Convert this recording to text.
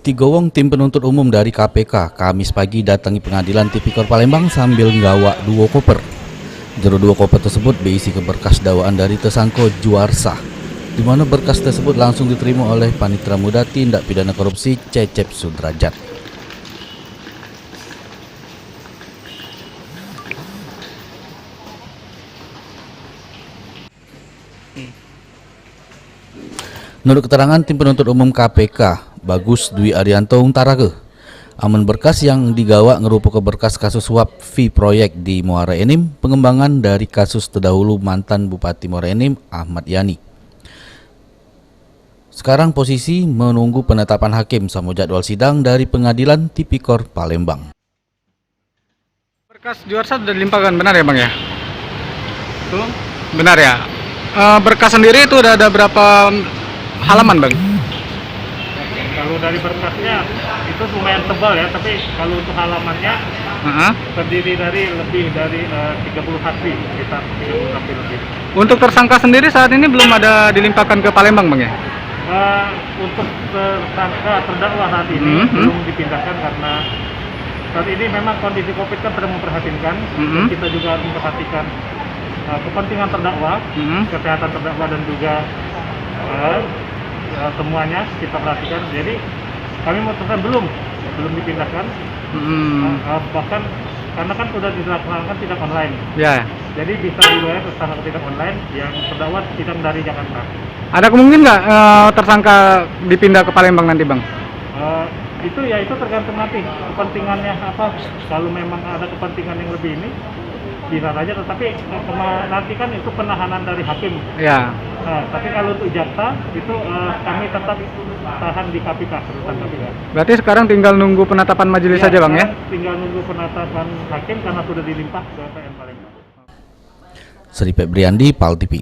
Tigowong tim penuntut umum dari KPK Kamis pagi datangi pengadilan Tipikor Palembang sambil nggawa duo koper. Jero duo koper tersebut berisi berkas dakwaan dari tersangka Juarsa, di mana berkas tersebut langsung diterima oleh Panitera Muda Tindak Pidana Korupsi Cecep Sudrajat. Menurut keterangan tim penuntut umum KPK, Bagus Dwi Arianto Untarage, aman berkas yang digawa ngerupa berkas kasus suap fee proyek di Muara Enim, pengembangan dari kasus terdahulu mantan Bupati Muara Enim Ahmad Yani. Sekarang posisi menunggu penetapan hakim sama jadwal sidang dari pengadilan Tipikor Palembang. Berkas Juarsa sudah dilimpahkan, benar ya Bang ya? Betul? Benar ya. Berkas sendiri itu udah ada berapa halaman Bang? Kalau dari berkasnya itu lumayan tebal ya, tapi kalau untuk halamannya terdiri dari lebih dari 30 hati, sekitar 30 hati lebih. Untuk tersangka sendiri saat ini belum ada dilimpahkan ke Palembang Bang ya? Untuk tersangka terdakwa saat ini belum dipindahkan karena saat ini memang kondisi COVID kan sedang memprihatinkan. Kita juga harus memperhatikan kepentingan terdakwa, kesehatan terdakwa dan juga semuanya kita perhatikan. Jadi kami memutuskan belum dipindahkan, bahkan karena kan sudah dilaksanakan sidang online. Ya. Jadi bisa dibayar secara sidang online yang terdakwa sidang dari Jakarta. Ada kemungkinan nggak tersangka dipindah ke Palembang nanti Bang? Itu tergantung nanti kepentingannya apa. Kalau memang ada kepentingan yang lebih ini bisa saja, tetapi nanti kan itu penahanan dari hakim. Ya. Tapi kalau untuk jaksa itu kami tetap tahan di KPK, rutan KPK. Berarti sekarang tinggal nunggu penetapan majelis saja Bang ya? Tinggal nunggu penetapan hakim karena sudah dilimpah ke PN Palembang. Sri Febriandi, PAL TV.